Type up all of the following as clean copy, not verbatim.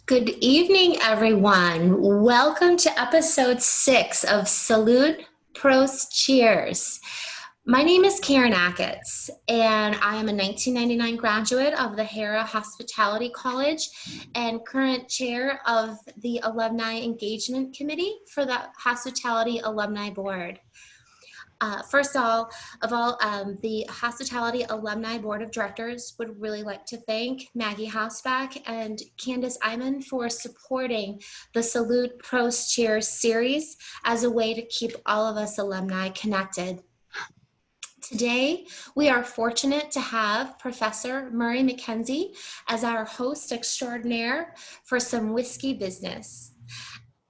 Good evening, everyone. Welcome to episode 6 of Salud, Prost, Cheers. My name is Karen Achatz, and I am a 1999 graduate of the Hera Hospitality College and current chair of the Alumni Engagement Committee for the Hospitality Alumni Board. First of all, the Hospitality Alumni Board of Directors would really like to thank Maggie Hausbach and Candace Iman for supporting the Salute Prost Cheers series as a way to keep all of us alumni connected. Today, we are fortunate to have Professor Murray Mackenzie as our host extraordinaire for some whiskey business.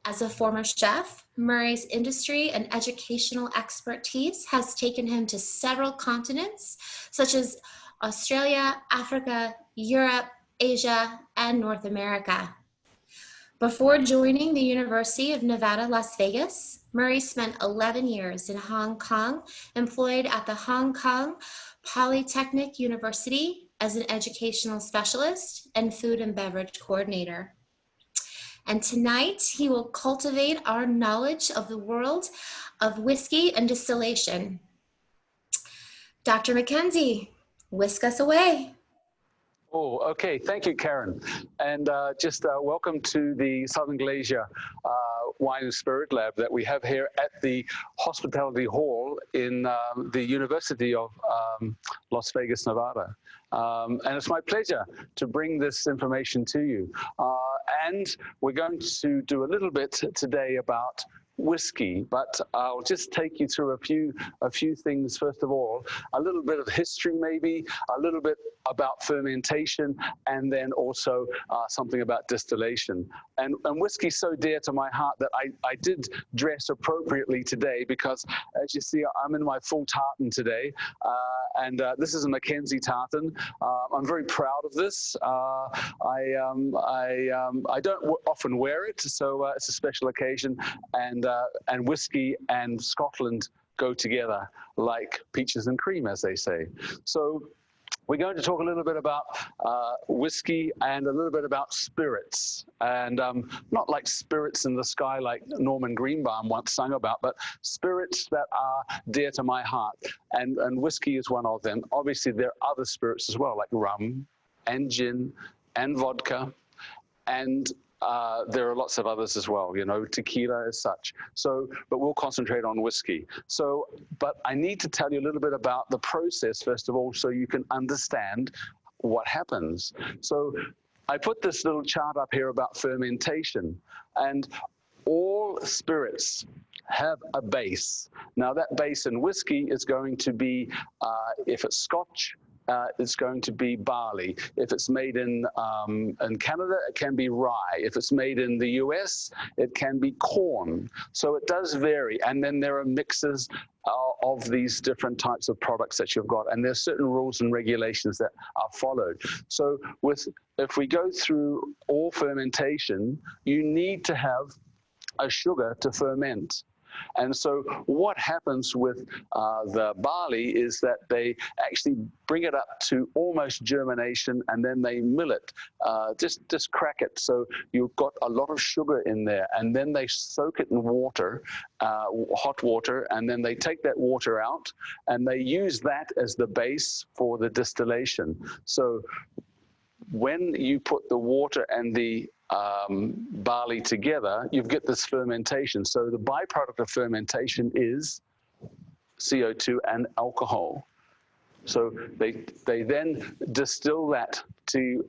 As a former chef, Murray's industry and educational expertise has taken him to several continents, such as Australia, Africa, Europe, Asia, and North America. Before joining the University of Nevada, Las Vegas, Murray spent 11 years in Hong Kong, employed at the Hong Kong Polytechnic University as an educational specialist and food and beverage coordinator. And tonight, he will cultivate our knowledge of the world of whiskey and distillation. Dr. Mackenzie, whisk us away. Oh, okay. Thank you, Karen. And welcome to the Southern Glacier Wine and Spirit Lab that we have here at the Hospitality Hall in the University of Las Vegas, Nevada. And it's my pleasure to bring this information to you. And we're going to do a little bit today about whiskey, but I'll just take you through a few things. First of all, a little bit of history, maybe a little bit about fermentation, and then also something about distillation. And whiskey's so dear to my heart that I did dress appropriately today because, as you see, I'm in my full tartan today, and this is a Mackenzie tartan. I'm very proud of this. I don't often wear it, so it's a special occasion, and whiskey and Scotland go together like peaches and cream, as they say. So we're going to talk a little bit about whiskey and a little bit about spirits, and not like spirits in the sky like Norman Greenbaum once sung about, but spirits that are dear to my heart, and whiskey is one of them. Obviously, there are other spirits as well, like rum and gin and vodka, and there are lots of others as well, you know, tequila as such. So, but we'll concentrate on whiskey. So, but I need to tell you a little bit about the process, first of all, so you can understand what happens. So I put this little chart up here about fermentation, and all spirits have a base. Now that base in whiskey is going to be, if it's Scotch, it's going to be barley. If it's made in Canada, it can be rye. If it's made in the US, it can be corn. So it does vary. And then there are mixes of these different types of products that you've got. And there's certain rules and regulations that are followed. So if we go through all fermentation, you need to have a sugar to ferment. And so what happens with the barley is that they actually bring it up to almost germination, and then they mill it, just crack it. So you've got a lot of sugar in there, and then they soak it in water, hot water, and then they take that water out, and they use that as the base for the distillation. So when you put the water and the barley together, you get this fermentation. So the byproduct of fermentation is CO2 and alcohol. So they then distill that to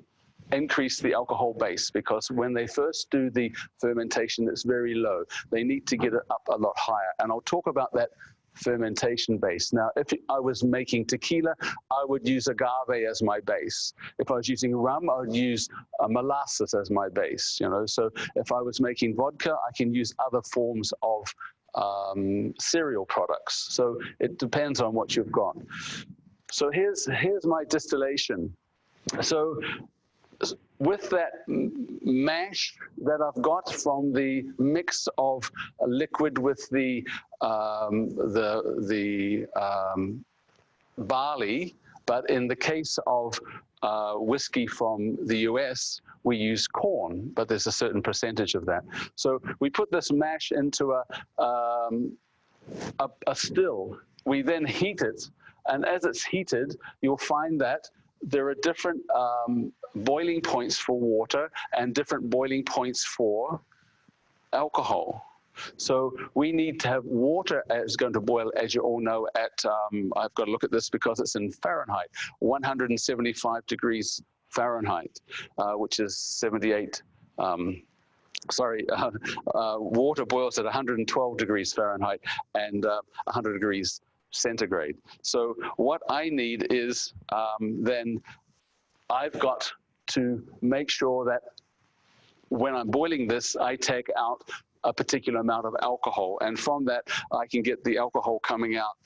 increase the alcohol base, because when they first do the fermentation, it's very low. They need to get it up a lot higher. And I'll talk about that fermentation base. Now, if I was making tequila, I would use agave as my base. If I was using rum, I would use molasses as my base, you know. So if I was making vodka, I can use other forms of cereal products. So it depends on what you've got. So here's my distillation. So with that mash that I've got from the mix of liquid with the barley, But in the case of whiskey from the US, we use corn, but there's a certain percentage of that. So we put this mash into a still. We then heat it, and as it's heated, you'll find that there are different boiling points for water and different boiling points for alcohol. So we need to have water is going to boil, as you all know, at, I've got to look at this because it's in Fahrenheit, 175 degrees Fahrenheit, which is 78, water boils at 112 degrees Fahrenheit and 100 degrees centigrade. So what I need is then I've got to make sure that when I'm boiling this, I take out a particular amount of alcohol, and from that I can get the alcohol coming out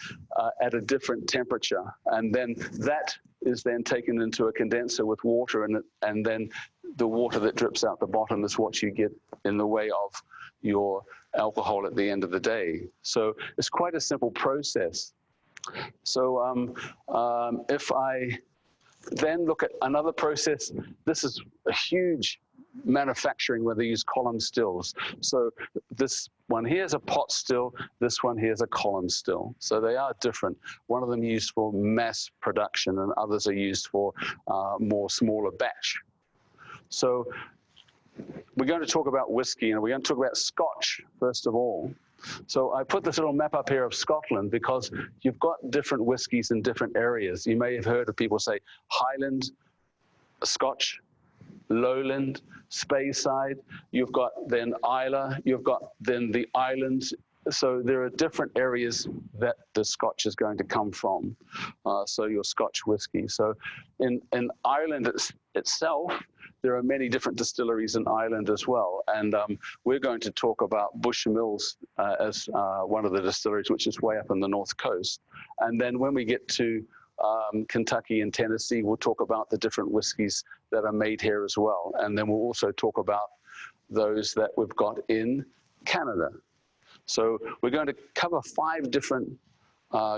at a different temperature, and then that is then taken into a condenser with water in it, and then the water that drips out the bottom is what you get in the way of your alcohol at the end of the day. So it's quite a simple process. So if I then look at another process, this is a huge manufacturing where they use column stills. So this one here is a pot still, this one here is a column still. So they are different. One of them used for mass production and others are used for more smaller batch. So we're going to talk about whiskey, and we're going to talk about Scotch first of all. So I put this little map up here of Scotland because you've got different whiskies in different areas. You may have heard of people say Highland Scotch, Lowland, Speyside, you've got then Islay, you've got then the islands. So there are different areas that the Scotch is going to come from, so your Scotch whiskey. So in Ireland itself, there are many different distilleries in Ireland as well. And we're going to talk about Bushmills as one of the distilleries, which is way up on the north coast. And then when we get to Kentucky and Tennessee, we'll talk about the different whiskies that are made here as well. And then we'll also talk about those that we've got in Canada. So we're going to cover 5 different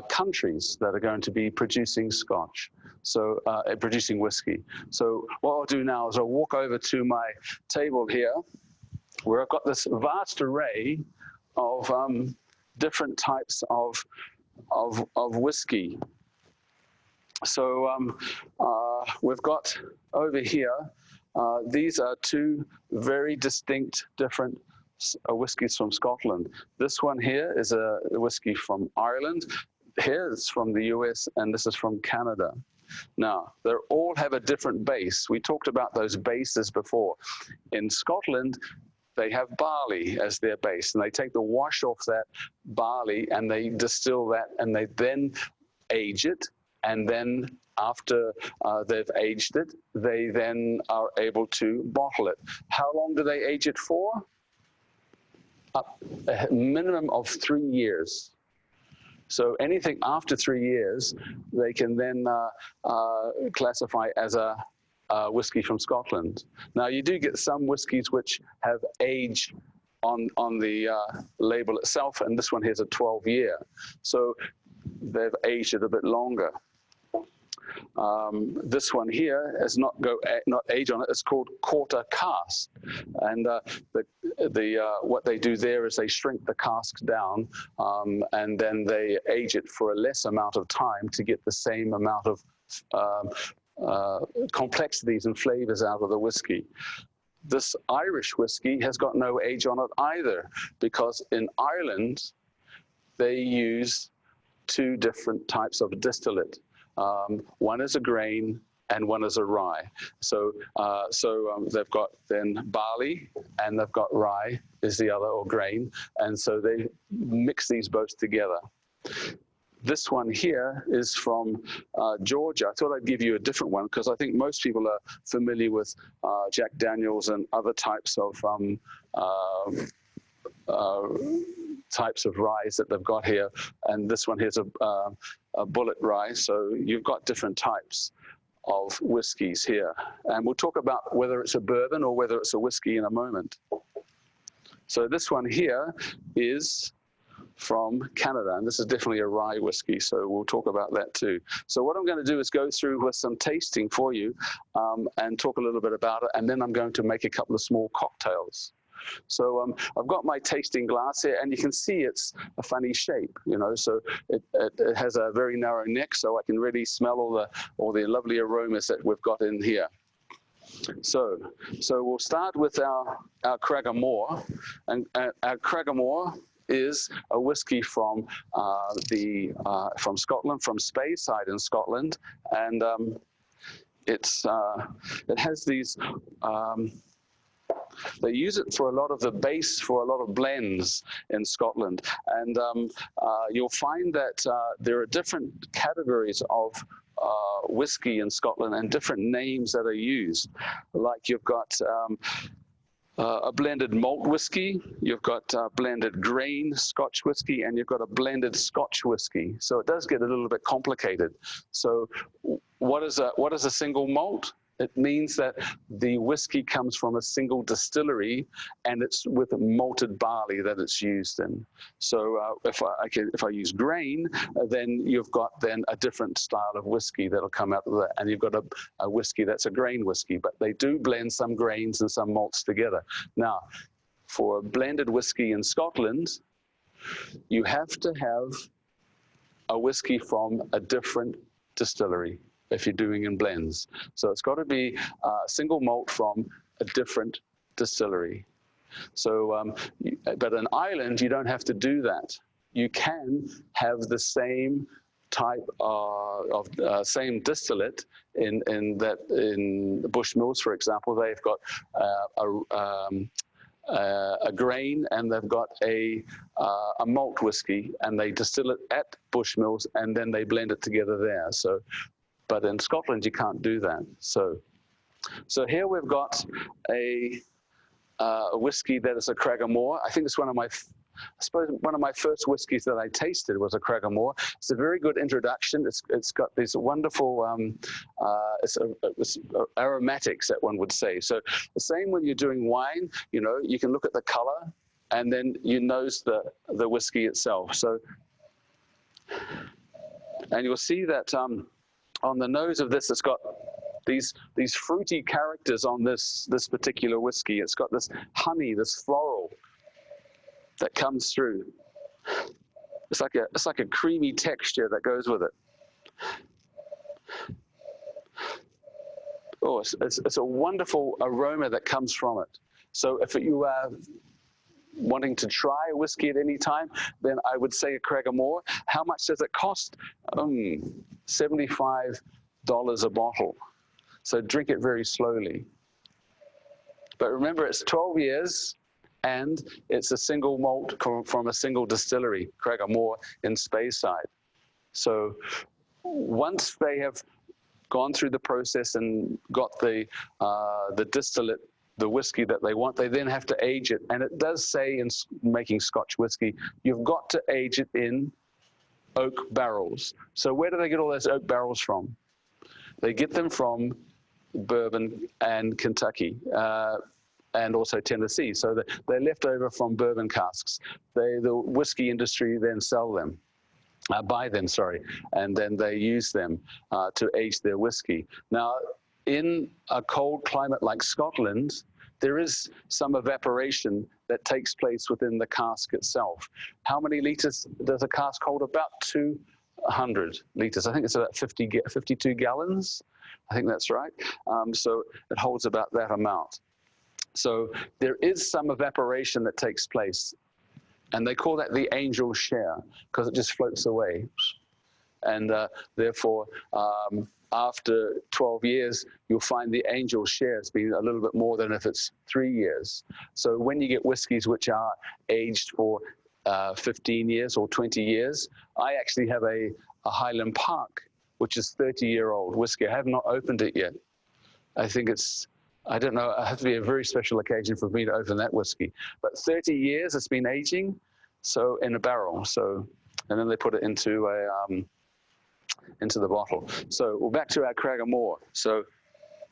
countries that are going to be producing Scotch, so producing whiskey. So what I'll do now is I'll walk over to my table here, where I've got this vast array of different types of whiskey. So we've got over here, these are 2 very distinct different whiskies from Scotland. This one here is a whiskey from Ireland. Here it's from the US, and this is from Canada. Now, they all have a different base. We talked about those bases before. In Scotland, they have barley as their base, and they take the wash off that barley and they distill that, and they then age it, and then after they've aged it, they then are able to bottle it. How long do they age it for? A minimum of 3 years. So anything after 3 years, they can then classify as a whiskey from Scotland. Now, you do get some whiskies which have age on the label itself, and this one here is a 12-year. So they've aged it a bit longer. This one here has not age on it. It's called quarter cask, and what they do there is they shrink the cask down, and then they age it for a less amount of time to get the same amount of complexities and flavors out of the whiskey. This Irish whiskey has got no age on it either, because in Ireland they use 2 different types of distillate. One is a grain and one is a rye. So they've got then barley and they've got rye is the other, or grain. And so they mix these both together. This one here is from Georgia. I thought I'd give you a different one because I think most people are familiar with Jack Daniels and other types of ryes that they've got here. And this one here's a bullet rye. So you've got different types of whiskies here. And we'll talk about whether it's a bourbon or whether it's a whiskey in a moment. So this one here is from Canada, and this is definitely a rye whiskey, so we'll talk about that too. So what I'm going to do is go through with some tasting for you and talk a little bit about it, and then I'm going to make a couple of small cocktails. So I've got my tasting glass here, and you can see it's a funny shape, you know, so it has a very narrow neck, so I can really smell all the lovely aromas that we've got in here. So we'll start with our Cragganmore, and our Cragganmore is a whiskey from Scotland, from Speyside in Scotland, and it has these. They use it for a lot of the base for a lot of blends in Scotland, and you'll find that there are different categories of whiskey in Scotland and different names that are used. Like you've got a blended malt whiskey, you've got blended grain Scotch whiskey, and you've got a blended Scotch whiskey. So it does get a little bit complicated. So what is a single malt? It means that the whiskey comes from a single distillery, and it's with malted barley that it's used in. So if I use grain, then you've got a different style of whiskey that'll come out of that, and you've got a whiskey that's a grain whiskey. But they do blend some grains and some malts together. Now, for a blended whiskey in Scotland, you have to have a whiskey from a different distillery if you're doing in blends. So it's got to be a single malt from a different distillery. So, but in Ireland, you don't have to do that. You can have the same type of same distillate in Bushmills, for example. They've got a grain, and they've got a malt whiskey, and they distill it at Bushmills, and then they blend it together there. So, but in Scotland, you can't do that. So here we've got a whiskey that is a Cragganmore. I think it's one of my first whiskeys that I tasted was a Cragganmore. It's a very good introduction. It's got these wonderful it's aromatics that one would say. So the same when you're doing wine, you know, you can look at the color, and then you nose the whiskey itself. So, and you'll see that on the nose of this, it's got these fruity characters on this particular whiskey. It's got this honey, this floral that comes through. It's like a creamy texture that goes with it. Oh, it's a wonderful aroma that comes from it. So if you are wanting to try a whiskey at any time, then I would say a Cragganmore. How much does it cost? $75 a bottle. So drink it very slowly. But remember, it's 12 years, and it's a single malt from a single distillery, Cragganmore in Speyside. So once they have gone through the process and got the distillate, the whiskey that they want, they then have to age it. And it does say in making Scotch whiskey, you've got to age it in oak barrels. So where do they get all those oak barrels from? They get them from Bourbon and Kentucky, and also Tennessee. So they're left over from bourbon casks. The whiskey industry then sell them. Buy them, sorry, and then they use them to age their whiskey. Now, in a cold climate like Scotland, there is some evaporation that takes place within the cask itself. How many liters does a cask hold? About 200 liters. I think it's about 52 gallons. I think that's right. So it holds about that amount. So there is some evaporation that takes place, and they call that the angel share because it just floats away. And therefore, after 12 years, you'll find the angel share has been a little bit more than if it's 3 years. So when you get whiskies which are aged for 15 years or 20 years, I actually have a Highland Park, which is 30-year-old whiskey. I have not opened it yet. I think I don't know, it has to be a very special occasion for me to open that whiskey. But 30 years it's been aging, so in a barrel. So, and then they put it into the bottle. So we're back to our Cragganmore. So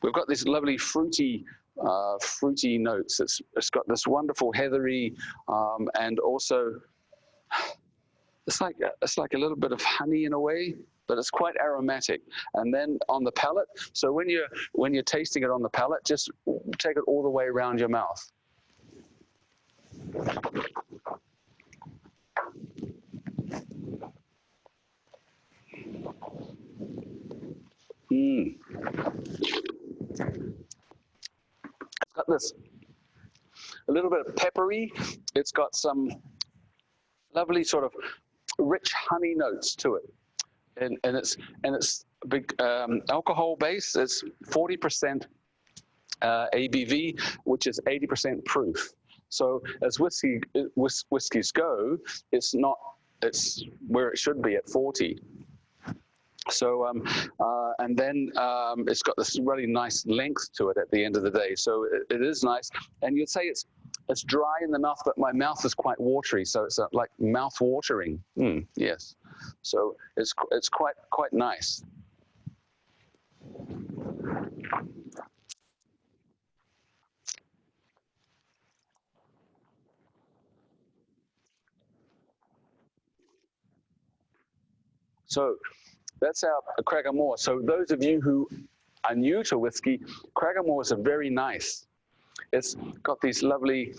we've got these lovely fruity notes. It's got this wonderful heathery and also it's like a little bit of honey in a way, but it's quite aromatic. And then on the palate, so when you're tasting it on the palate, just take it all the way around your mouth. It's got this a little bit of peppery. It's got some lovely sort of rich honey notes to it, and it's big alcohol base. It's 40% ABV, which is 80% proof. So as whiskeys go, it's where it should be at 40. So and then it's got this really nice length to it at the end of the day. So it is nice, and you'd say it's dry in the mouth, but my mouth is quite watery, so it's like mouth watering. Yes, so it's quite nice. So that's our Cragganmore. So those of you who are new to whiskey, Cragganmore is very nice. It's got these lovely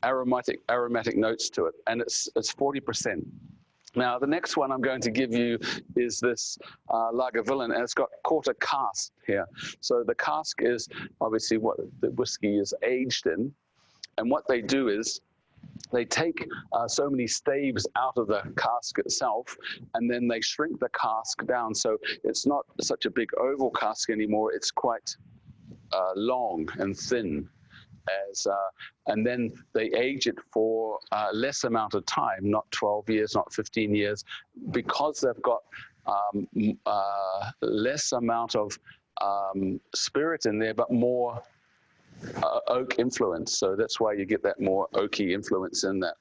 aromatic notes to it, and it's 40%. Now the next one I'm going to give you is this Lagavulin, and it's got quarter cask here. So the cask is obviously what the whiskey is aged in, and what they do is they take so many staves out of the cask itself, and then they shrink the cask down. So it's not such a big oval cask anymore. It's quite long and thin. And then they age it for less amount of time, not 12 years, not 15 years, because they've got less amount of spirit in there, but more oak influence. So that's why you get that more oaky influence in that.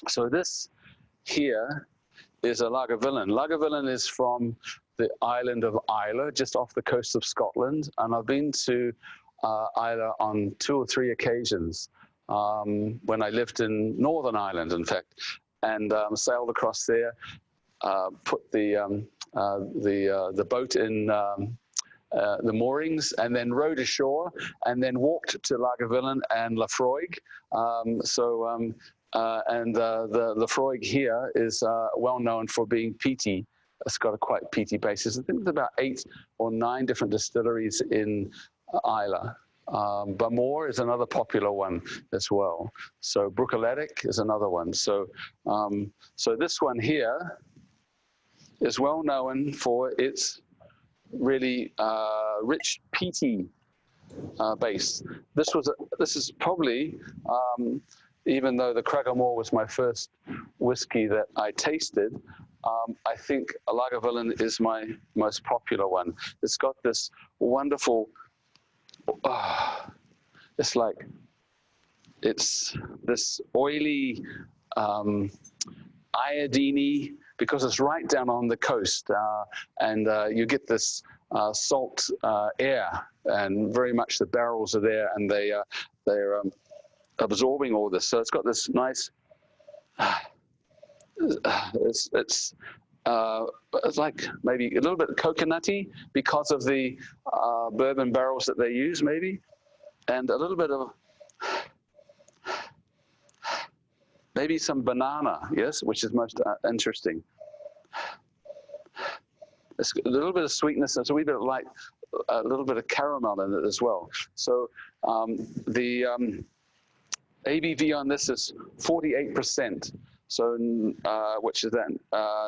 So this here is a Lagavulin. Lagavulin is from the island of Islay, just off the coast of Scotland. And I've been to Islay on 2 or 3 occasions when I lived in Northern Ireland, in fact, and sailed across there, put the boat in the moorings, and then rowed ashore, and then walked to Lagavulin and Laphroaig. The Laphroaig here is well known for being peaty. It's got a quite peaty basis. I think there's about 8 or 9 different distilleries in Islay. Bamore is another popular one as well. So Bruichladdich is another one. So so this one here is well known for its really rich peaty base. This is probably, even though the Cragganmore was my first whiskey that I tasted, I think a Lagavulin is my most popular one. It's got this wonderful, it's this oily, iodine-y, because it's right down on the coast, and you get this salt air, and very much the barrels are there, and they're absorbing all this. So it's got this nice, it's like maybe a little bit coconutty because of the bourbon barrels that they use, maybe, and a little bit of maybe some banana, yes, which is most interesting. It's a little bit of sweetness, and a wee bit of a little bit of caramel in it as well. So the ABV on this is 48%. So which is then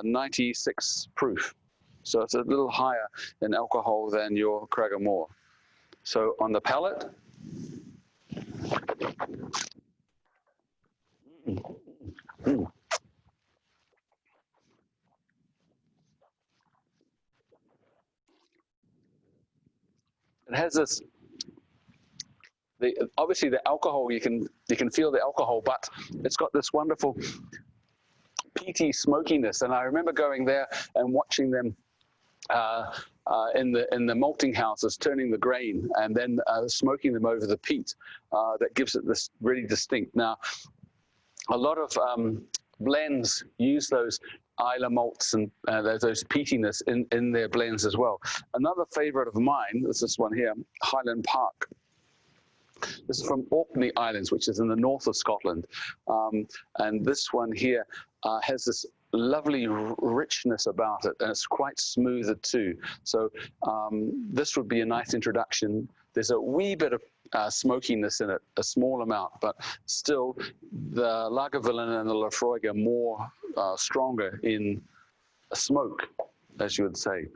96 proof. So it's a little higher in alcohol than your Cragganmore. So on the palate, it has this. Obviously the alcohol, you can feel the alcohol, but it's got this wonderful peaty smokiness. And I remember going there and watching them in the malting houses, turning the grain and then smoking them over the peat. That gives it this really distinct. Now, a lot of blends use those Islay malts and those peatiness in their blends as well. Another favorite of mine is this one here, Highland Park. This is from Orkney Islands, which is in the north of Scotland. And this one here has this lovely richness about it, and it's quite smoother too. So this would be a nice introduction. There's a wee bit of smokiness in it, a small amount, but still the Lagavulin and the Laphroaig are more stronger in smoke, as you would say.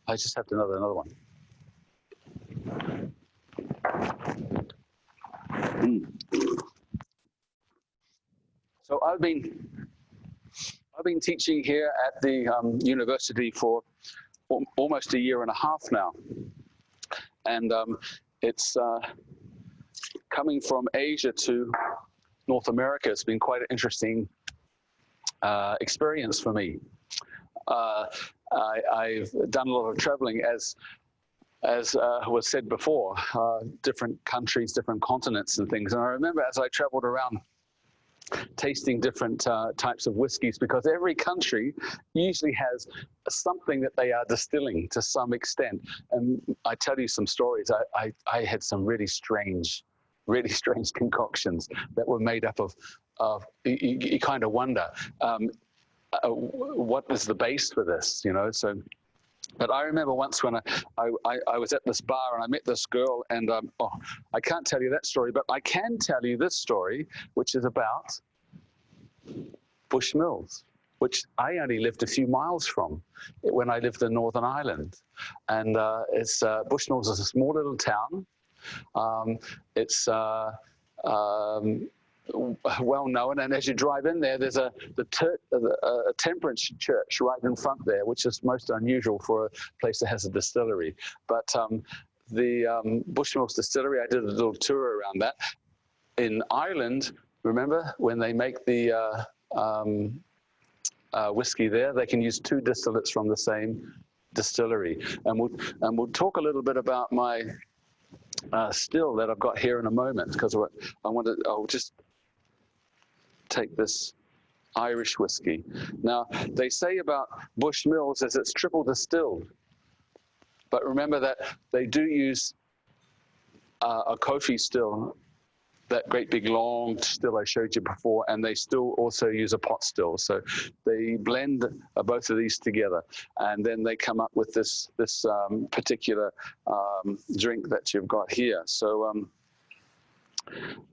I just have another one. So I've been teaching here at the university for almost a year and a half now, and it's coming from Asia to North America. It's been quite an interesting experience for me. I've done a lot of traveling, as was said before, different countries, different continents and things. And I remember as I traveled around tasting different types of whiskies, because every country usually has something that they are distilling to some extent. And I tell you some stories. I had some really strange concoctions that were made up of you kind of wonder, what is the base for this, you know? So, but I remember once when I was at this bar and I met this girl, and I can't tell you that story, but I can tell you this story, which is about Bushmills, which I only lived a few miles from when I lived in Northern Ireland. And Bushmills is a small little town. It's well known, and as you drive in there, there's a temperance church right in front there, which is most unusual for a place that has a distillery. But the Bushmills distillery, I did a little tour around that. In Ireland, remember when they make the whiskey there, they can use 2 distillates from the same distillery. And we'll talk a little bit about my still that I've got here in a moment, because I'll just take this Irish whiskey. Now, they say about Bushmills is it's triple distilled, but remember that they do use a Kofi still, that great big long still I showed you before, and they still also use a pot still. So they blend both of these together, and then they come up with this particular drink that you've got here. So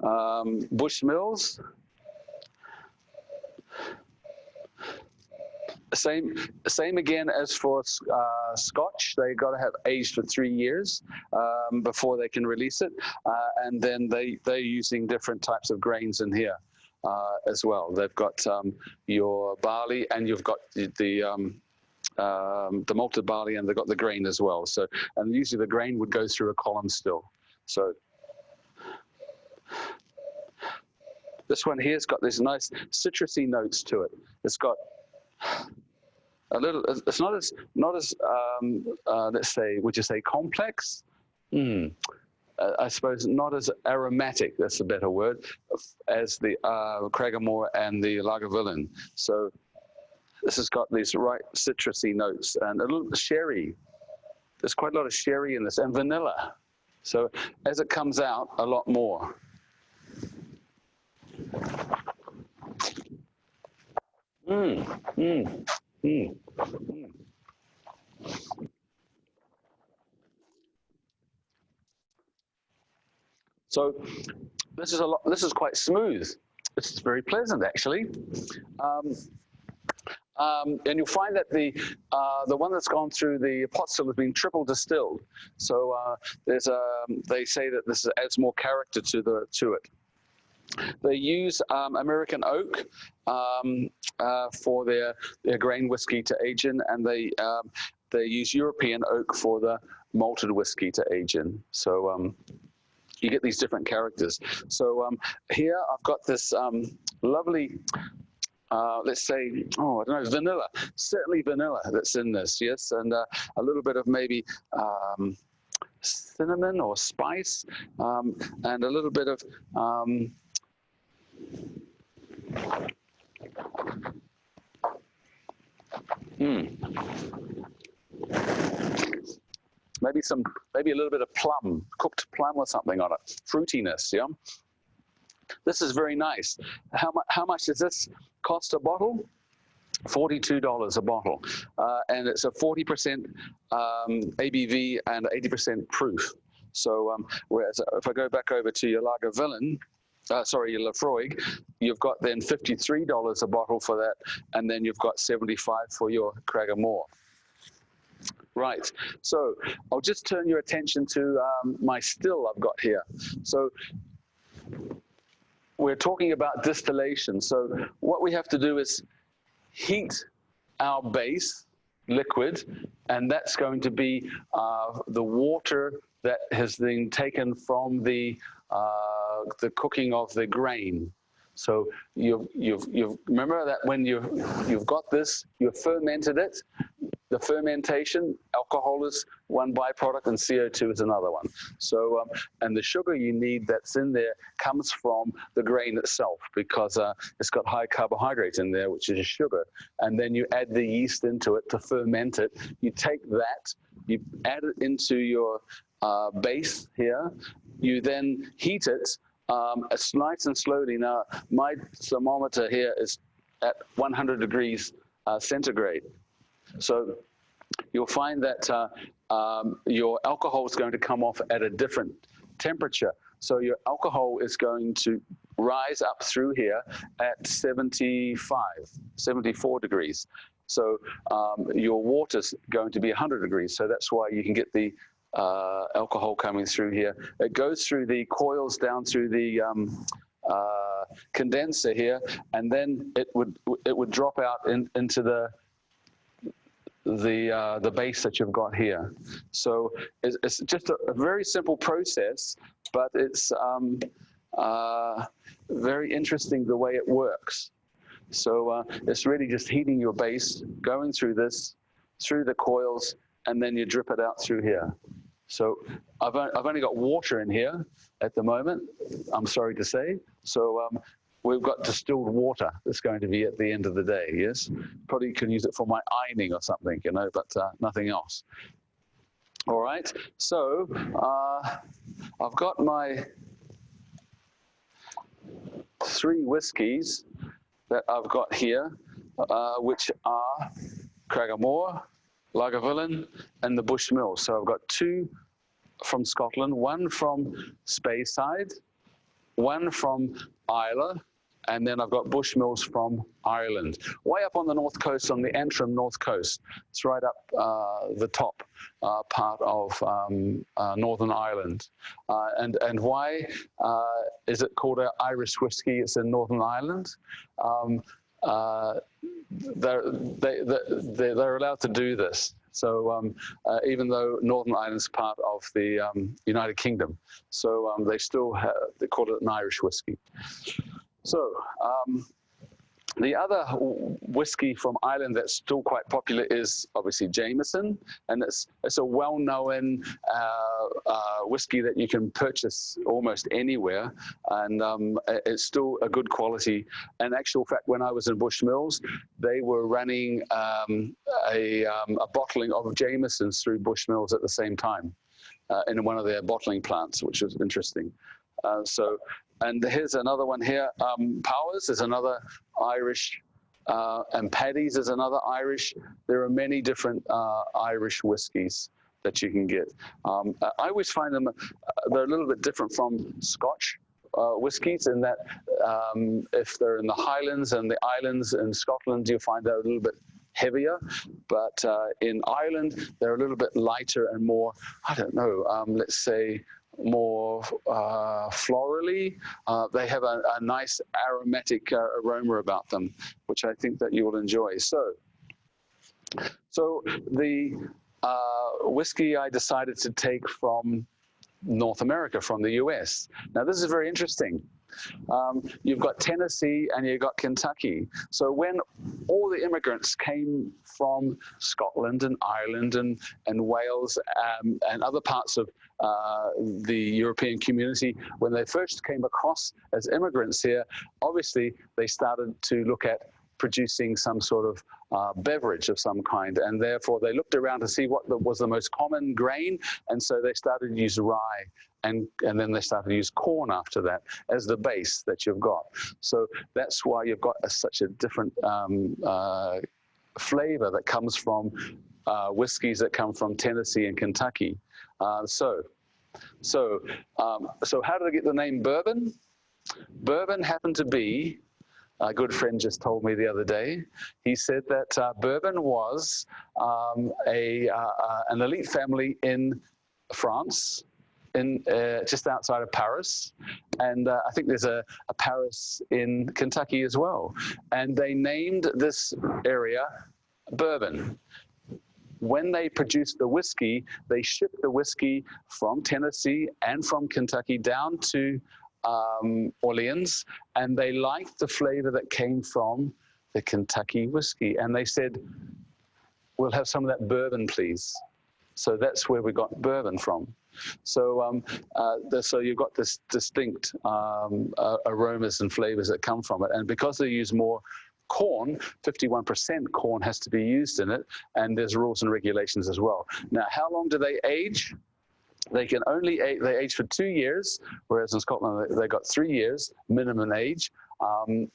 Bushmills, same again as for Scotch. They got to have aged for 3 years before they can release it, and then they're using different types of grains in here as well. They've got your barley, and you've got the malted barley, and they've got the grain as well. So, and usually the grain would go through a column still. So this one here's got these nice citrusy notes to it. It's got a little. It's not as let's say, would you say complex? I suppose not as aromatic. That's a better word, as the Cragganmore and the Lagavulin. So this has got these right citrusy notes and a little sherry. There's quite a lot of sherry in this, and vanilla. So as it comes out, a lot more. So this is a lot. This is quite smooth. It's very pleasant, actually. And you'll find that the one that's gone through the pot still has been triple distilled. So they say that this adds more character to it. They use American oak for their grain whiskey to age in, and they use European oak for the malted whiskey to age in. So you get these different characters. So here I've got this lovely, let's say, I don't know, vanilla. Certainly vanilla that's in this, yes, and a little bit of maybe cinnamon or spice, and a little bit of maybe a little bit of plum, cooked plum or something on it, fruitiness. Yeah, this is very nice. How much does this cost a bottle? $42 a bottle, and it's a 40% ABV and 80% proof. So whereas if I go back over to your Lagavulin, your Laphroaig, you've got then $53 a bottle for that, and then you've got $75 for your Cragganmore. Right, so I'll just turn your attention to my still I've got here. So we're talking about distillation. So what we have to do is heat our base liquid, and that's going to be the water that has been taken from the cooking of the grain. So you've remember that when you've got this, you've fermented it. The fermentation, alcohol is one byproduct and CO2 is another one. So, and the sugar you need that's in there comes from the grain itself, because it's got high carbohydrate in there, which is sugar. And then you add the yeast into it to ferment it. You take that, you add it into your base here. You then heat it nice and slowly. Now, my thermometer here is at 100 degrees centigrade. So you'll find that your alcohol is going to come off at a different temperature. So your alcohol is going to rise up through here at 74 degrees. So your water's going to be 100 degrees. So that's why you can get the alcohol coming through here. It goes through the coils down through the condenser here, and then it would drop out into the base that you've got here. So it's just a very simple process, but it's very interesting the way it works. So it's really just heating your base, going through this, through the coils, and then you drip it out through here. So I've only got water in here at the moment, I'm sorry to say. So we've got distilled water that's going to be at the end of the day, yes? Probably can use it for my ironing or something, you know, but nothing else. All right, so I've got my 3 whiskies that I've got here, which are Cragganmore, Lagavulin, and the Bushmill. So I've got 2 from Scotland, 1 from Speyside, 1 from Islay, and then I've got Bushmills from Ireland. Way up on the north coast, on the Antrim north coast. It's right up the top part of Northern Ireland. And why is it called an Irish whiskey? It's in Northern Ireland. They're allowed to do this. So even though Northern Ireland's part of the United Kingdom, so they call it an Irish whiskey. So the other whiskey from Ireland that's still quite popular is obviously Jameson, and it's a well-known whiskey that you can purchase almost anywhere, and it's still a good quality. And actual fact, when I was in Bushmills, they were running a bottling of Jamesons through Bushmills at the same time in one of their bottling plants, which was interesting. And here's another one here. Powers is another Irish, and Paddy's is another Irish. There are many different Irish whiskies that you can get. I always find them, they're a little bit different from Scotch whiskies in that if they're in the Highlands and the Islands in Scotland, you'll find they're a little bit heavier, but in Ireland, they're a little bit lighter and more, I don't know, let's say, more florally. They have a nice aromatic aroma about them, which I think that you will enjoy. So the whiskey I decided to take from North America, from the US. Now this is very interesting. You've got Tennessee and you've got Kentucky. So when all the immigrants came from Scotland and Ireland and Wales and other parts of the European community, when they first came across as immigrants here, obviously they started to look at producing some sort of beverage of some kind, and therefore they looked around to see what was the most common grain, and so they started to use rye, and then they started to use corn after that as the base that you've got. So that's why you've got such a different flavor that comes from whiskeys that come from Tennessee and Kentucky. So how did I get the name Bourbon? Bourbon happened to be, a good friend just told me the other day, he said that Bourbon was an elite family in France, just outside of Paris, and I think there's a Paris in Kentucky as well, and they named this area Bourbon. When they produced the whiskey, they shipped the whiskey from Tennessee and from Kentucky down to Orleans, and they liked the flavor that came from the Kentucky whiskey, and they said, we'll have some of that bourbon, please. So that's where we got bourbon from. So so you've got this distinct aromas and flavors that come from it, and because they use more corn, 51% corn has to be used in it, and there's rules and regulations as well. Now, how long do they age? They can only they age for 2 years, whereas in Scotland they got 3 years minimum age,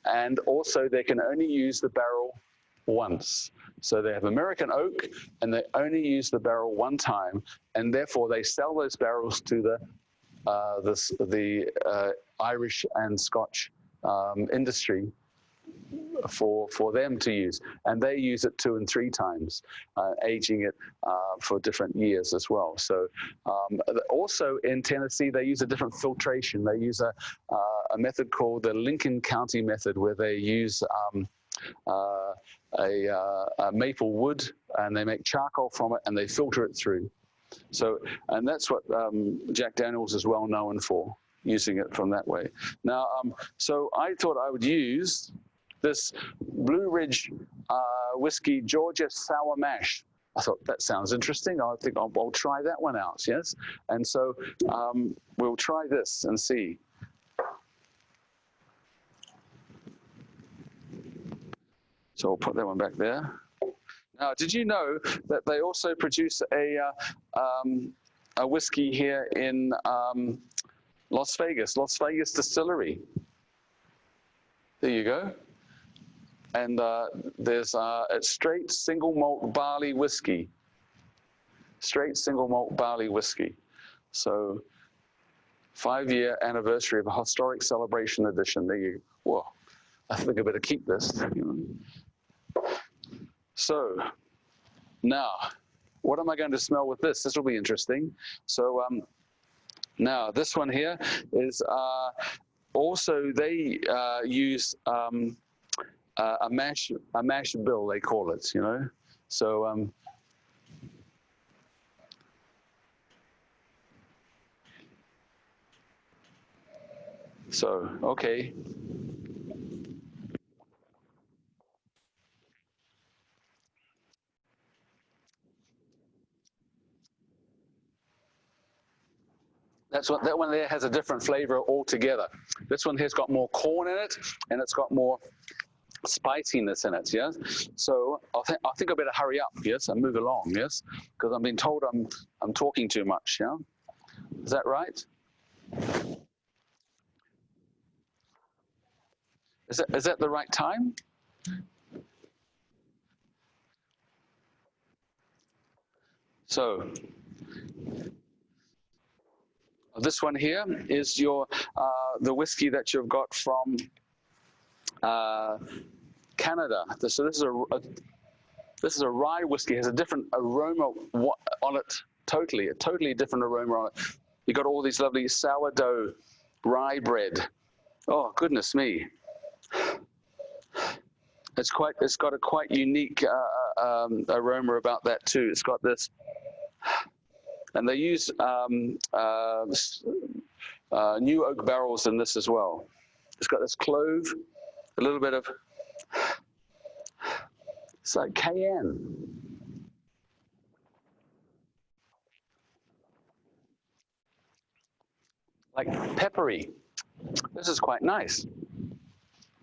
and also they can only use the barrel once. So they have American oak, and they only use the barrel one time, and therefore they sell those barrels to the Irish and Scotch industry for them to use, and they use it 2 and 3 times, aging it for different years as well. So also in Tennessee they use a different filtration. They use a method called the Lincoln County method, where they use a maple wood, and they make charcoal from it, and they filter it through. So, and that's what Jack Daniels is well known for, using it from that way. Now, so I thought I would use this Blue Ridge Whisky Georgia Sour Mash. I thought that sounds interesting. I think I'll try that one out, yes? And so we'll try this and see. So I'll put that one back there. Now, did you know that they also produce a whiskey here in Las Vegas Distillery? There you go. And there's it's straight single malt barley whiskey. Straight single malt barley whiskey. So 5-year anniversary of a historic celebration edition. There you go. Whoa, I think I better keep this. So now, what am I going to smell with this? This will be interesting. So now this one here is also they use a mash bill, they call it, you know. So okay. That one there has a different flavor altogether. This one here's got more corn in it, and it's got more spiciness in it, yes? So I think I better hurry up, yes, and move along, yes? Because I'm being told I'm talking too much, yeah? Is that right? Is that the right time? So this one here is your the whiskey that you've got from Canada. So this is a rye whiskey. It has a different aroma on it, a totally different aroma on it. You got all these lovely sourdough rye bread. Oh goodness me! It's got a quite unique aroma about that too. It's got this, and they use new oak barrels in this as well. It's got this clove, a little bit of cayenne. Like peppery. This is quite nice.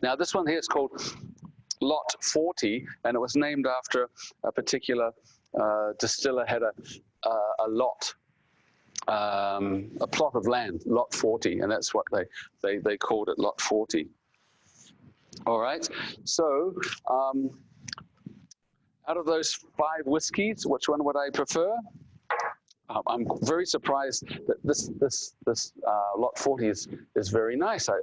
Now this one here is called Lot 40, and it was named after a particular distiller had a lot, a plot of land, Lot 40, and that's what they called it, Lot 40. All right, so out of those 5 whiskeys, which one would I prefer? I'm very surprised that this Lot 40 is very nice. I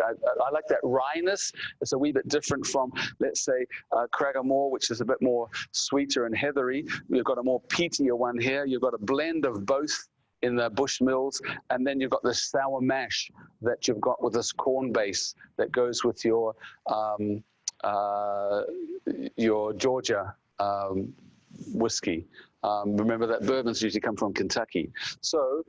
like that wryness. It's a wee bit different from, let's say, Cragganmore, which is a bit more sweeter and heathery. You've got a more peatier one here. You've got a blend of both in the Bushmills, and then you've got this sour mash that you've got with this corn base that goes with your Georgia whiskey. Remember that bourbons usually come from Kentucky. So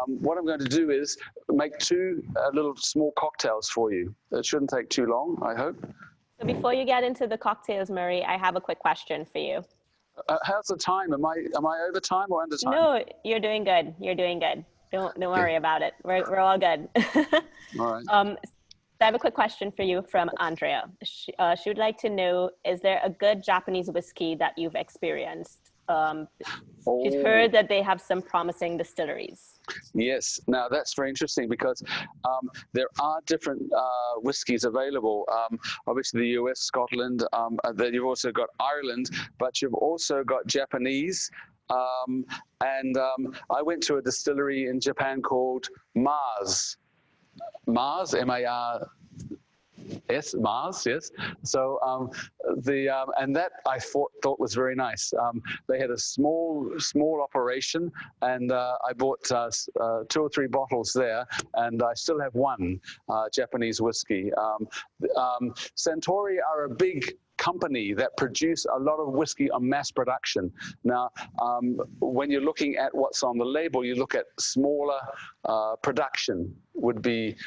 what I'm going to do is make 2 little small cocktails for you. It shouldn't take too long, I hope. So before you get into the cocktails, Murray, I have a quick question for you. How's the time? Am I over time or under time? No, you're doing good. You're doing good. Don't worry about it. We're all good. All right. I have a quick question for you from Andrea. She would like to know, is there a good Japanese whiskey that you've experienced? She's heard that they have some promising distilleries. Yes, now that's very interesting because there are different whiskies available. Obviously the US, Scotland, then you've also got Ireland, but you've also got Japanese. I went to a distillery in Japan called Mars, M-A-R-S, Mars, yes. So and that I thought was very nice. They had a small operation, and I bought 2 or 3 bottles there, and I still have 1 Japanese whiskey. Suntory are a big company that produce a lot of whiskey on mass production. Now, when you're looking at what's on the label, you look at smaller production would be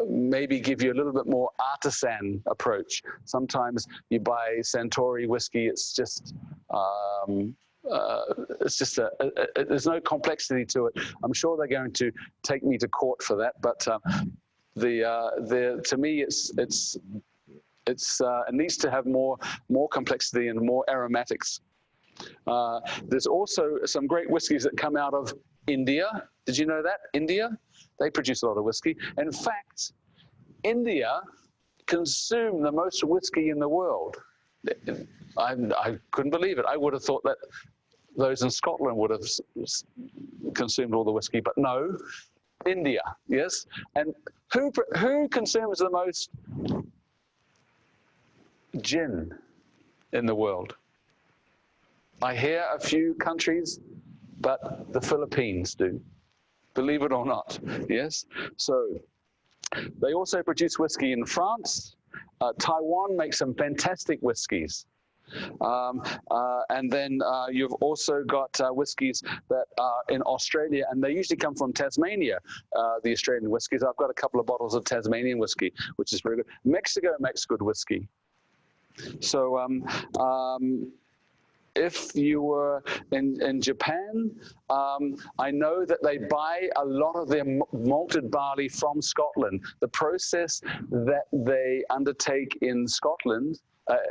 maybe give you a little bit more artisan approach. Sometimes you buy Suntory whiskey, it's just there's no complexity to it. I'm sure they're going to take me to court for that, but to me it needs to have more complexity and more aromatics. There's also some great whiskies that come out of India. Did you know that? India? They produce a lot of whiskey. In fact, India consume the most whiskey in the world. I couldn't believe it. I would have thought that those in Scotland would have consumed all the whiskey, but no, India, yes. And who consumes the most gin in the world? I hear a few countries, but the Philippines do, believe it or not, yes? So they also produce whiskey in France. Taiwan makes some fantastic whiskies. And then you've also got whiskies that are in Australia, and they usually come from Tasmania, the Australian whiskies. I've got a couple of bottles of Tasmanian whiskey, which is very good. Mexico makes good whiskey. So if you were in Japan, I know that they buy a lot of their malted barley from Scotland. The process that they undertake in Scotland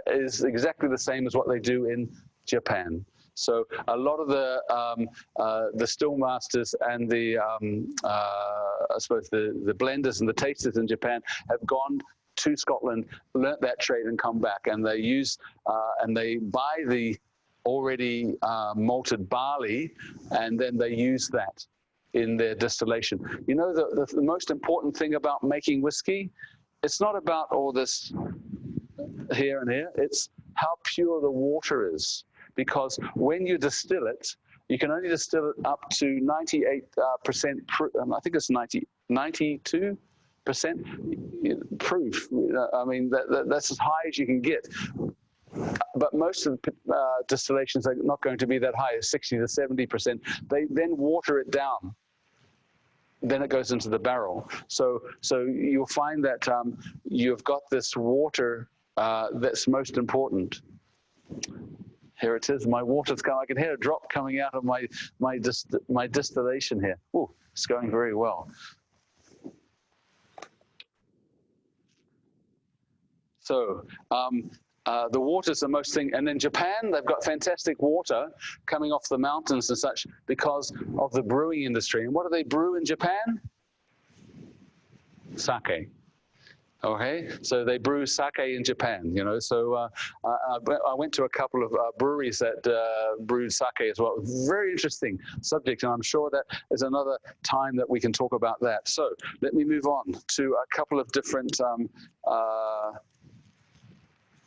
is exactly the same as what they do in Japan. So a lot of the still masters and the I suppose the blenders and the tasters in Japan have gone to Scotland, learnt that trade, and come back, and they use and they buy the already malted barley, and then they use that in their distillation. You know, the most important thing about making whiskey, it's not about all this here and here, it's how pure the water is. Because when you distill it, you can only distill it up to 98%, I think it's 92% proof. I mean, that's as high as you can get. But most of the distillations are not going to be that high, 60 to 70%. They then water it down. then it goes into the barrel. So you'll find that you've got this water that's most important. Here it is. My water's coming. I can hear a drop coming out of my distillation here. Oh, it's going very well. So the water's the most thing. And in Japan, they've got fantastic water coming off the mountains and such because of the brewing industry. And what do they brew in Japan? Sake. Okay, so they brew sake in Japan, you know. So I went to a couple of breweries that brewed sake as well. Very interesting subject, and I'm sure that is another time that we can talk about that. So let me move on to a couple of different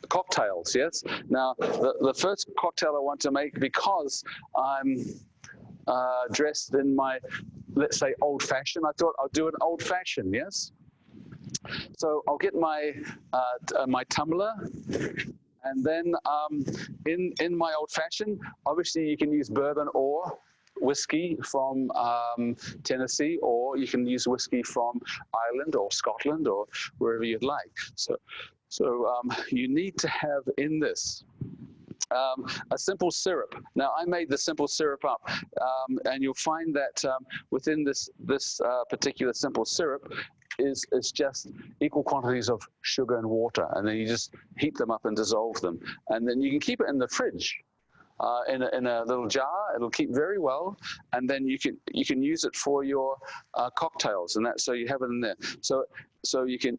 cocktails, yes? Now, the first cocktail I want to make, because I'm dressed in my, let's say, old-fashioned, I thought I'll do an old-fashioned, yes? So I'll get my my tumbler, and then in my old-fashioned, obviously you can use bourbon or whiskey from Tennessee, or you can use whiskey from Ireland or Scotland or wherever you'd like. So you need to have in this a simple syrup. Now, I made the simple syrup up, and you'll find that within this particular simple syrup is just equal quantities of sugar and water, and then you just heat them up and dissolve them, and then you can keep it in the fridge. In a little jar, it'll keep very well, and then you can use it for your cocktails, and that, so you have it in there. So you can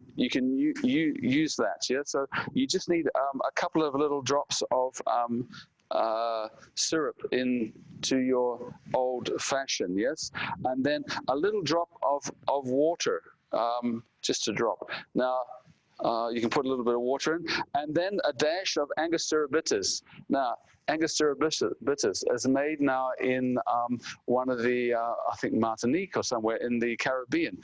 use that. Yeah. So you just need a couple of little drops of syrup into your old-fashioned. Yes, and then a little drop of water, just a drop. Now. You can put a little bit of water in, and then a dash of Angostura Bitters. Now, Angostura Bitters is made now in one of the, I think Martinique or somewhere in the Caribbean.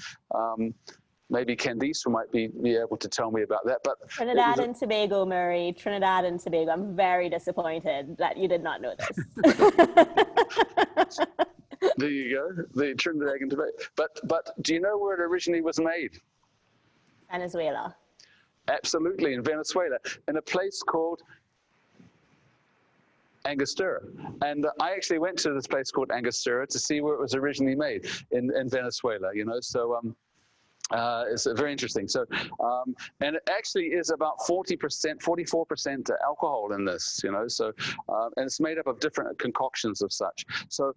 Maybe Candice might be able to tell me about that. But Trinidad and Tobago, Murray. Trinidad and Tobago. I'm very disappointed that you did not know this. There you go, the Trinidad and Tobago. But do you know where it originally was made? Venezuela. Absolutely, in Venezuela, in a place called Angostura. And I actually went to this place called Angostura to see where it was originally made in Venezuela, you know, so it's very interesting. So, and it actually is about 40%, 44% alcohol in this, you know, so, and it's made up of different concoctions of such. So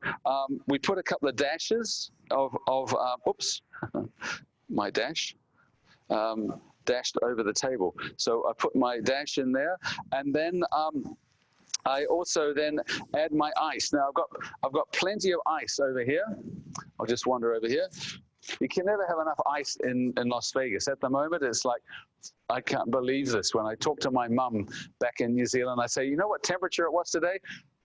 we put a couple of dashes of oops, my dash. Dashed over the table. So I put my dash in there, and then I also then add my ice. Now I've got plenty of ice over here. I'll just wander over here. You can never have enough ice in Las Vegas. At the moment, it's like, I can't believe this. When I talk to my mum back in New Zealand, I say, you know what temperature it was today?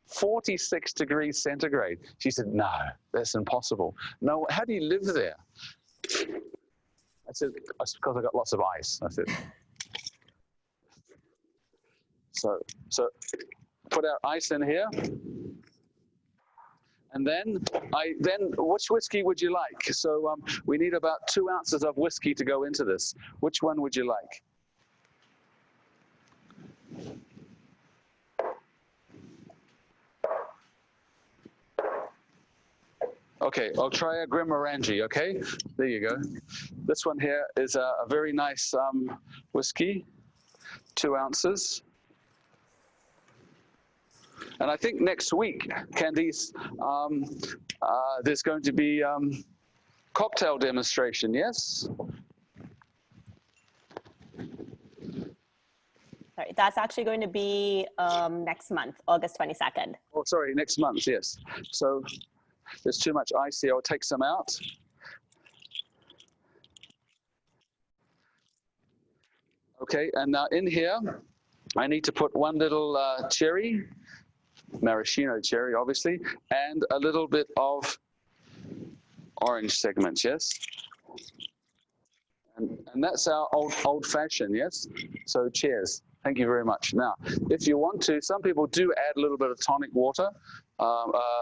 46 degrees centigrade. She said, no, that's impossible. No, how do you live there? I said, it's because I got lots of ice. I said, so put our ice in here, and then which whiskey would you like? So we need about 2 ounces of whiskey to go into this. Which one would you like? Okay, I'll try a Glenmorangie, okay? There you go. This one here is a very nice whiskey, 2 ounces. And I think next week, Candice, there's going to be cocktail demonstration, yes? Sorry, that's actually going to be next month, August 22nd. Oh, sorry, next month, yes. So there's too much ice here. I'll take some out. Okay, and now in here, I need to put one little cherry, maraschino cherry, obviously, and a little bit of orange segments, yes? And that's our old-fashioned, yes? So cheers. Thank you very much. Now, if you want to, some people do add a little bit of tonic water,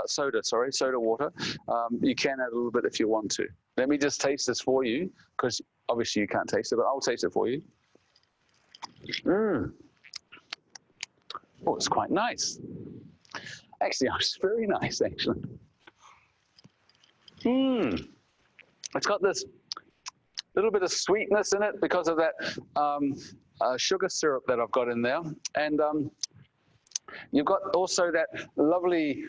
soda water. You can add a little bit if you want to. Let me just taste this for you, because obviously you can't taste it, but I'll taste it for you. Oh, it's quite nice. Actually, it's very nice, actually. It's got this little bit of sweetness in it because of that sugar syrup that I've got in there. And you've got also that lovely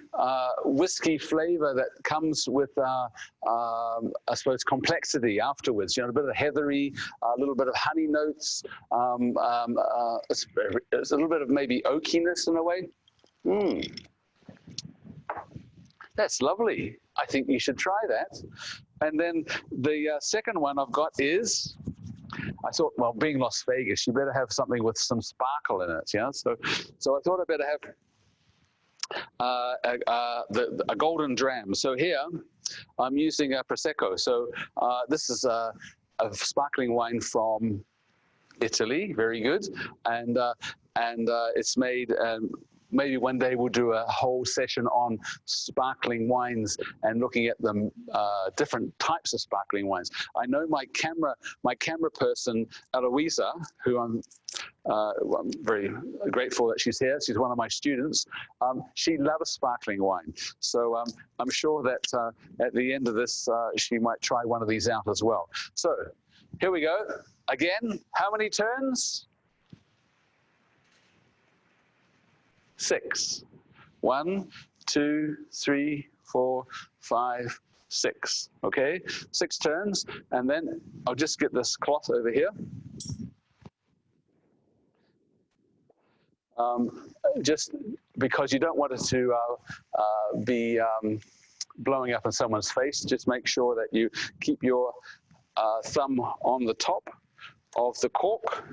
whiskey flavor that comes with, I suppose, complexity afterwards. You know, a bit of heathery, a little bit of honey notes. It's a little bit of maybe oakiness in a way. That's lovely. I think you should try that. And then the second one I've got is, I thought, well, being Las Vegas, you better have something with some sparkle in it, yeah? So I thought I'd better have a golden dram. So here, I'm using a Prosecco. So this is a sparkling wine from Italy, very good. And it's made, maybe one day we'll do a whole session on sparkling wines and looking at them, different types of sparkling wines. I know my camera person, Eloisa, who I'm very grateful that she's here. She's one of my students. She loves sparkling wine. So I'm sure that at the end of this, she might try one of these out as well. So here we go. Again, how many turns? 6. 1, 2, 3, 4, 5, 6. Okay, 6 turns, and then I'll just get this cloth over here. Just because you don't want it to be blowing up in someone's face, just make sure that you keep your thumb on the top of the cork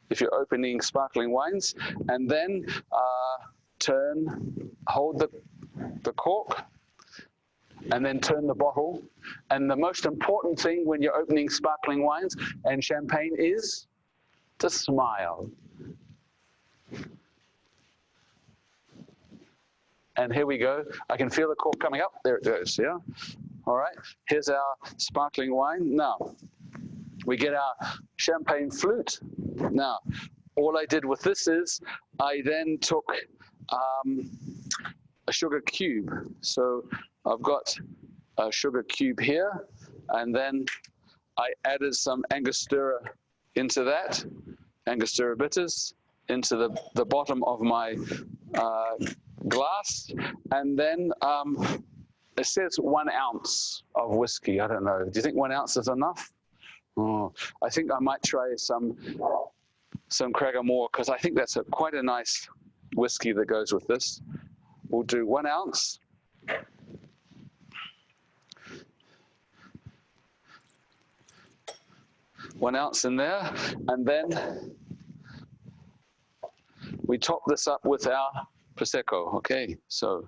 if you're opening sparkling wines, and then hold the cork, and then turn the bottle. And the most important thing when you're opening sparkling wines and champagne is to smile. And here we go. I can feel the cork coming up. There it goes, yeah? All right, here's our sparkling wine. Now, we get our champagne flute. Now, all I did with this is I then took a sugar cube. So I've got a sugar cube here, and then I added some Angostura into that, Angostura Bitters, into the bottom of my glass, and then it says 1 ounce of whiskey. I don't know. Do you think 1 ounce is enough? Oh, I think I might try some Cragganmore, because I think that's quite a nice whiskey that goes with this. We'll do 1 ounce. One ounce in there, and then we top this up with our Prosecco. Okay, so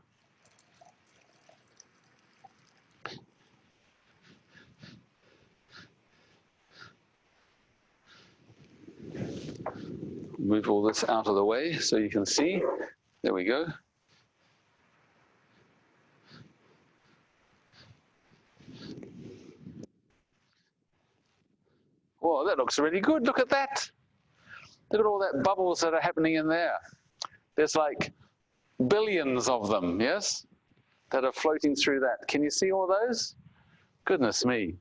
move all this out of the way so you can see. There we go. Whoa, that looks really good. Look at that. Look at all that bubbles that are happening in there. There's like billions of them, yes, that are floating through that. Can you see all those? Goodness me.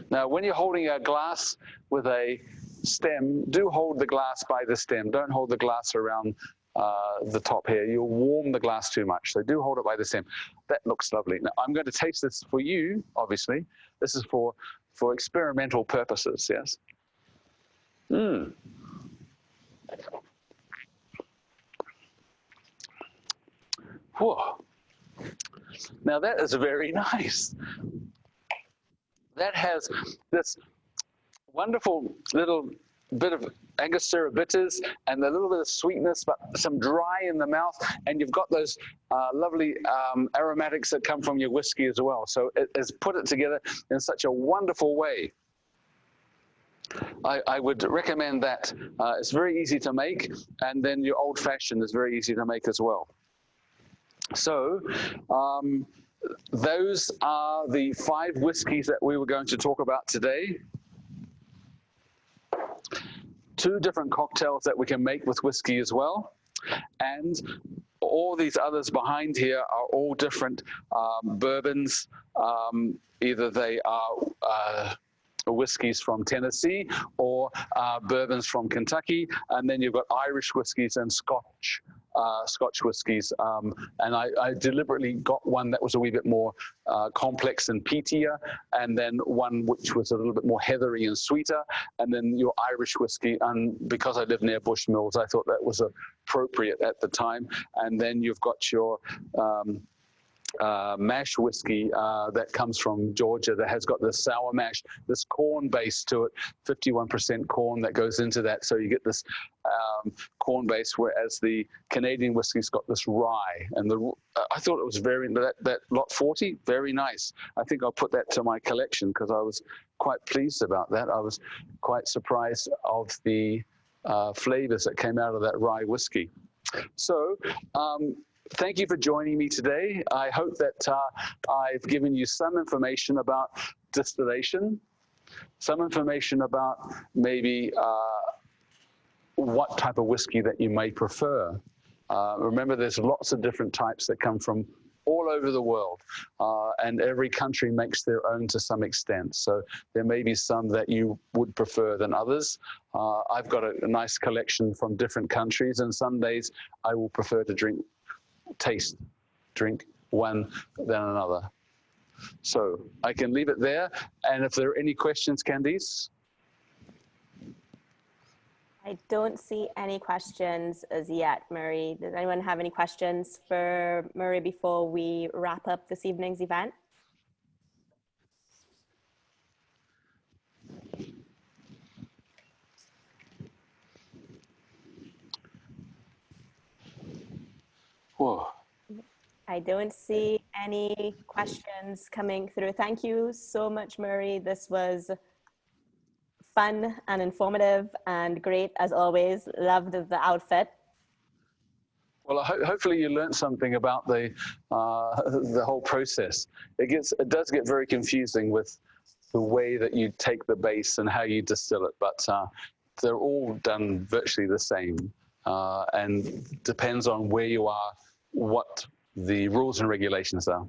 Now, when you're holding a glass with a stem, do hold the glass by the stem. Don't hold the glass around the top here. You'll warm the glass too much. So do hold it by the stem. That looks lovely. Now, I'm going to taste this for you, obviously. This is for experimental purposes, yes? Whoa. Now that is very nice. That has this wonderful little bit of Angostura bitters and a little bit of sweetness, but some dry in the mouth, and you've got those lovely aromatics that come from your whiskey as well. So it has put it together in such a wonderful way. I would recommend that. It's very easy to make, and then your old fashioned is very easy to make as well. So those are the 5 whiskeys that we were going to talk about today. 2 different cocktails that we can make with whiskey as well. And all these others behind here are all different bourbons. Either they are whiskeys from Tennessee or bourbons from Kentucky. And then you've got Irish whiskeys and Scotch whiskeys. And I deliberately got one that was a wee bit more complex and peatier, and then one which was a little bit more heathery and sweeter, and then your Irish whiskey. And because I live near Bushmills, I thought that was appropriate at the time. And then you've got your mash whiskey that comes from Georgia that has got this sour mash, this corn base to it, 51% corn that goes into that. So you get this corn base, whereas the Canadian whiskey's got this rye. And I thought it was that lot 40, very nice. I think I'll put that to my collection because I was quite pleased about that. I was quite surprised of the flavors that came out of that rye whiskey. So, thank you for joining me today. I hope that I've given you some information about distillation, some information about maybe what type of whiskey that you may prefer. Remember, there's lots of different types that come from all over the world, and every country makes their own to some extent. So there may be some that you would prefer than others. I've got a nice collection from different countries, and some days I will prefer to drink one than another. So I can leave it there. And if there are any questions, Candice? I don't see any questions as yet, Murray. Does anyone have any questions for Murray before we wrap up this evening's event? Whoa. I don't see any questions coming through. Thank you so much, Murray. This was fun and informative and great as always. Loved the outfit. Well, hopefully you learned something about the whole process. It does get very confusing with the way that you take the base and how you distill it, but they're all done virtually the same, and depends on where you are, what the rules and regulations are.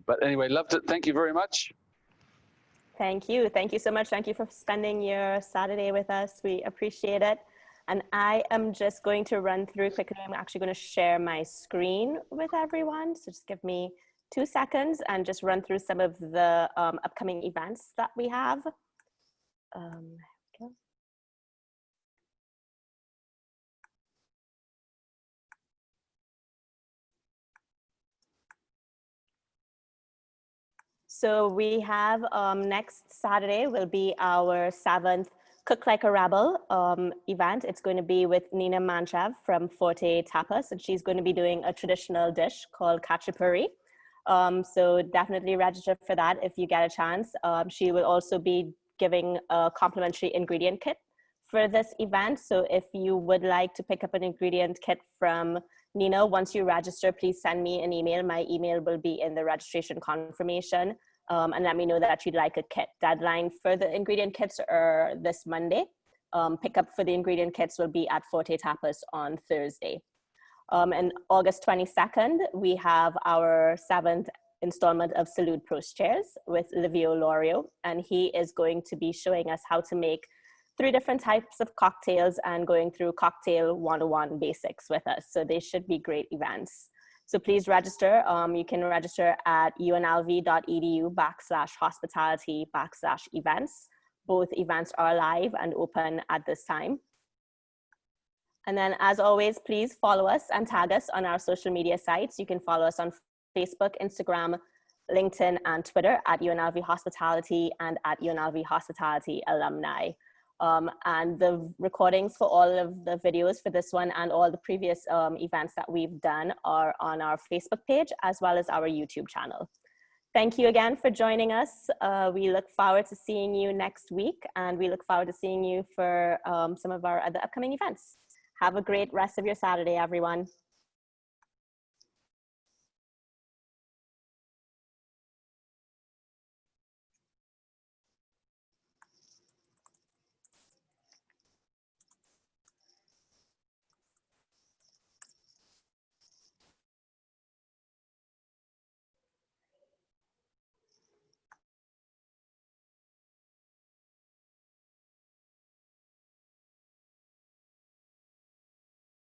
But anyway, loved it. Thank you very much. Thank you. Thank you so much. Thank you for spending your Saturday with us. We appreciate it. And I am just going to run through quickly. I'm actually going to share my screen with everyone. So just give me 2 seconds and just run through some of the upcoming events that we have. So we have next Saturday will be our 7th Cook Like a Rebel event. It's going to be with Nina Manchev from Forte Tapas, and she's going to be doing a traditional dish called khachapuri. So definitely register for that if you get a chance. She will also be giving a complimentary ingredient kit for this event. So if you would like to pick up an ingredient kit from Nina, once you register, please send me an email. My email will be in the registration confirmation. And let me know that you'd like a kit. Deadline for the ingredient kits are this Monday. Pickup for the ingredient kits will be at Forte Tapas on Thursday. And August 22nd, we have our 7th installment of Salud Prost Cheers with Livio Lorio. And he is going to be showing us how to make 3 different types of cocktails and going through cocktail 101 basics with us. So they should be great events. So please register. You can register at unlv.edu/hospitality/events. Both events are live and open at this time. And then as always, please follow us and tag us on our social media sites. You can follow us on Facebook, Instagram, LinkedIn, and Twitter at UNLV Hospitality and at UNLV Hospitality Alumni. And the recordings for all of the videos for this one and all the previous events that we've done are on our Facebook page as well as our YouTube channel. Thank you again for joining us. We look forward to seeing you next week, and we look forward to seeing you for some of our other upcoming events. Have a great rest of your Saturday, everyone.